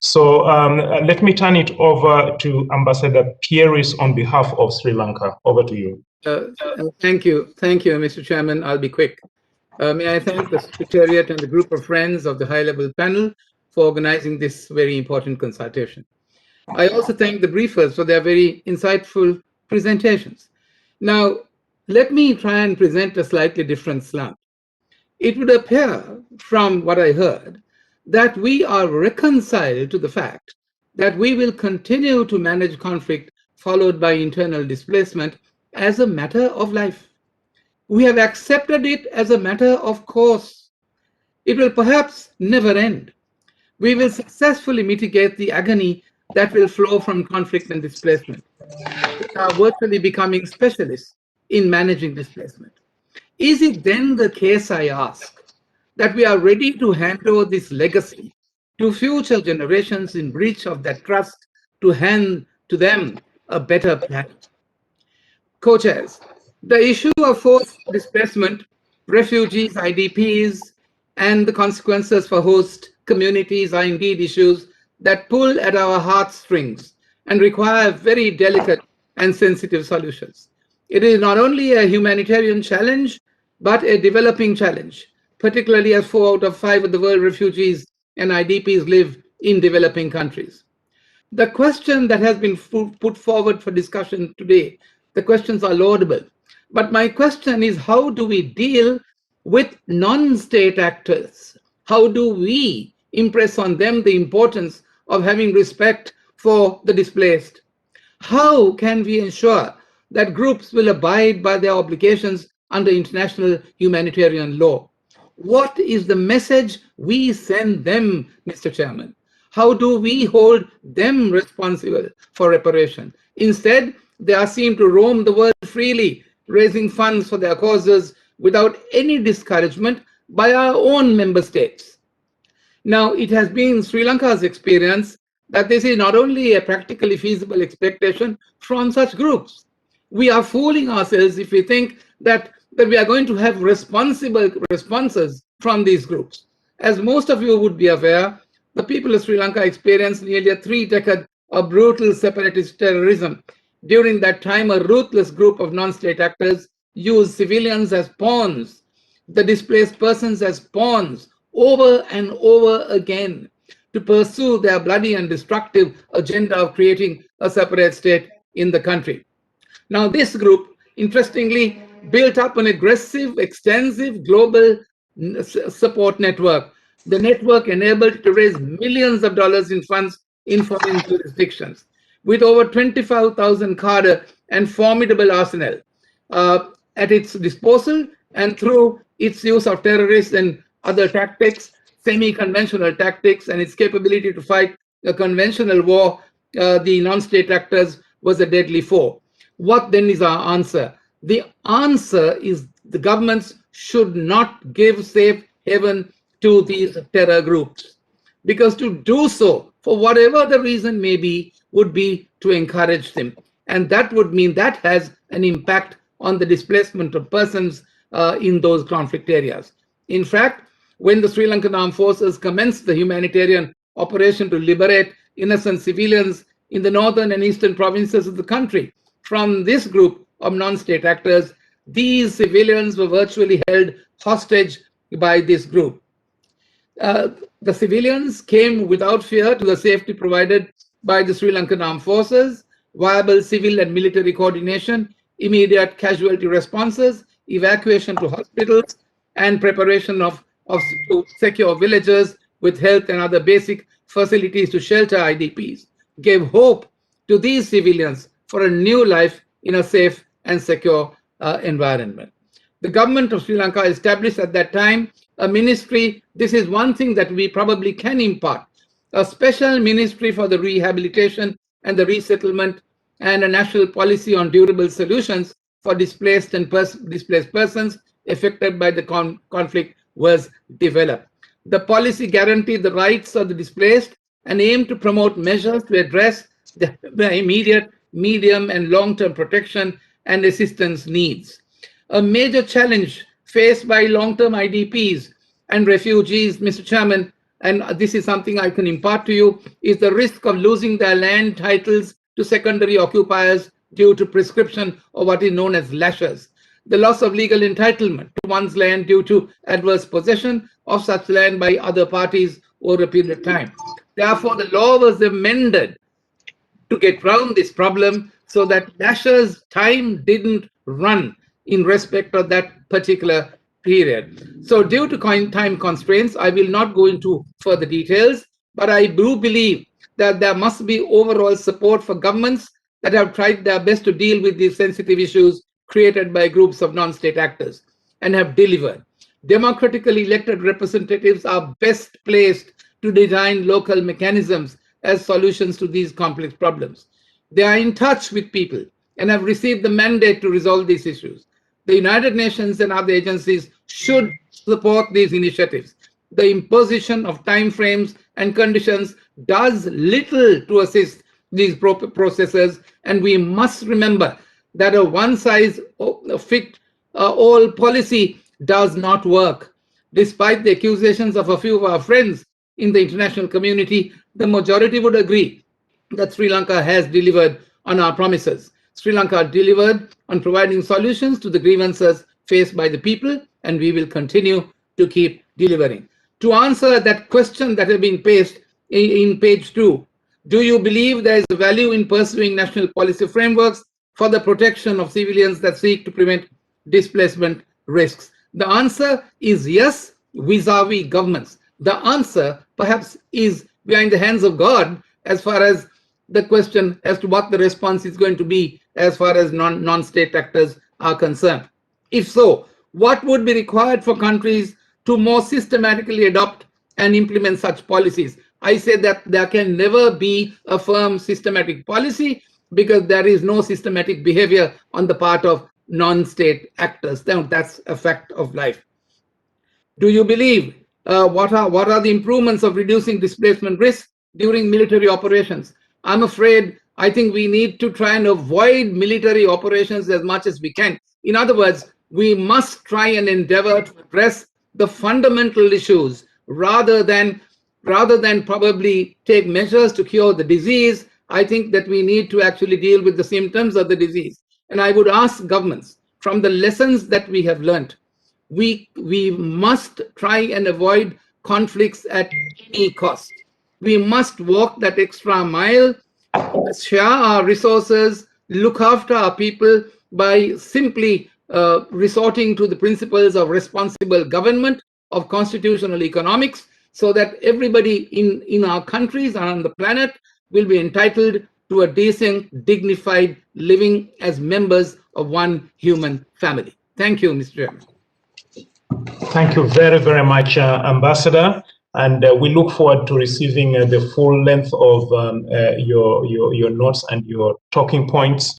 So let me turn it over to Ambassador Pieris on behalf of Sri Lanka. Over to you. Thank you, Mr. Chairman. I'll be quick. May I thank the Secretariat and the group of friends of the high-level panel for organizing this very important consultation. I also thank the briefers for their very insightful presentations. Now, let me try and present a slightly different slant. It would appear from what I heard that we are reconciled to the fact that we will continue to manage conflict followed by internal displacement as a matter of life. We have accepted it as a matter of course. It will perhaps never end. We will successfully mitigate the agony that will flow from conflict and displacement. We are virtually becoming specialists in managing displacement. Is it then the case, I ask, that we are ready to hand over this legacy to future generations in breach of that trust to hand to them a better planet? Co-chairs, the issue of forced displacement, refugees, IDPs, and the consequences for host communities are indeed issues that pull at our heartstrings and require very delicate and sensitive solutions. It is not only a humanitarian challenge, but a developing challenge, particularly as 4 out of 5 of the world refugees and IDPs live in developing countries. The question that has been put forward for discussion today, the questions are laudable. But my question is, how do we deal with non-state actors? How do we impress on them the importance of having respect for the displaced? How can we ensure that groups will abide by their obligations under international humanitarian law? What is the message we send them, Mr. Chairman? How do we hold them responsible for reparation? Instead, they are seen to roam the world freely, raising funds for their causes without any discouragement by our own member states. Now, it has been Sri Lanka's experience that this is not only a practically feasible expectation from such groups. We are fooling ourselves if we think that we are going to have responsible responses from these groups. As most of you would be aware, the people of Sri Lanka experienced nearly a 3-decade of brutal separatist terrorism. During that time, a ruthless group of non-state actors used civilians as pawns, the displaced persons as pawns, over and over again to pursue their bloody and destructive agenda of creating a separate state in the country. Now, this group, interestingly, built up an aggressive, extensive global support network. The network enabled to raise millions of dollars in funds in foreign jurisdictions, with over 25,000 cadre and formidable arsenal at its disposal, and through its use of terrorists and other tactics, semi-conventional tactics, and its capability to fight a conventional war, the non-state actors was a deadly foe. What then is our answer? The answer is the governments should not give safe haven to these terror groups, because to do so, for whatever the reason may be, would be to encourage them. And that would mean that has an impact on the displacement of persons in those conflict areas. In fact, when the Sri Lankan Armed Forces commenced the humanitarian operation to liberate innocent civilians in the northern and eastern provinces of the country from this group of non-state actors, these civilians were virtually held hostage by this group. The civilians came without fear to the safety provided by the Sri Lankan Armed Forces, viable civil and military coordination, immediate casualty responses, evacuation to hospitals, and preparation of to secure villages with health and other basic facilities to shelter IDPs, gave hope to these civilians for a new life in a safe and secure environment. The government of Sri Lanka established at that time a ministry. This is one thing that we probably can impart, a special ministry for the rehabilitation and the resettlement, and a national policy on durable solutions for displaced and displaced persons affected by the conflict was developed. The policy guaranteed the rights of the displaced and aimed to promote measures to address the immediate, medium, and long-term protection and assistance needs. A major challenge faced by long-term IDPs and refugees, Mr. Chairman, and this is something I can impart to you, is the risk of losing their land titles to secondary occupiers due to prescription or what is known as lashes. The loss of legal entitlement to one's land due to adverse possession of such land by other parties over a period of time. Therefore, the law was amended to get around this problem so that lashes time didn't run in respect of that particular period. So due to time constraints, I will not go into further details, but I do believe that there must be overall support for governments that have tried their best to deal with these sensitive issues created by groups of non-state actors and have delivered. Democratically elected representatives are best placed to design local mechanisms as solutions to these complex problems. They are in touch with people and have received the mandate to resolve these issues. The United Nations and other agencies should support these initiatives. The imposition of timeframes and conditions does little to assist these processes, and we must remember that a one-size-fits-all policy does not work. Despite the accusations of a few of our friends in the international community, the majority would agree that Sri Lanka has delivered on our promises. Sri Lanka delivered on providing solutions to the grievances faced by the people, and we will continue to keep delivering. To answer that question that has been placed in page 2, do you believe there is a value in pursuing national policy frameworks for the protection of civilians that seek to prevent displacement risks? The answer is yes, vis-a-vis governments. The answer perhaps is behind the hands of God as far as the question as to what the response is going to be as far as non-state actors are concerned. If so, what would be required for countries to more systematically adopt and implement such policies? I say that there can never be a firm systematic policy because there is no systematic behavior on the part of non-state actors. That's a fact of life. Do you believe what are the improvements of reducing displacement risk during military operations? I'm afraid I think we need to try and avoid military operations as much as we can. In other words, we must try and endeavor to address the fundamental issues rather than probably take measures to cure the disease. I think that we need to actually deal with the symptoms of the disease. And I would ask governments, from the lessons that we have learned, we must try and avoid conflicts at any cost. We must walk that extra mile, share our resources, look after our people by simply resorting to the principles of responsible government, of constitutional economics, so that everybody in our countries and on the planet will be entitled to a decent, dignified living as members of one human family. Thank you, Mr. Chairman. Thank you very, very much, Ambassador. And we look forward to receiving the full length of your notes and your talking points.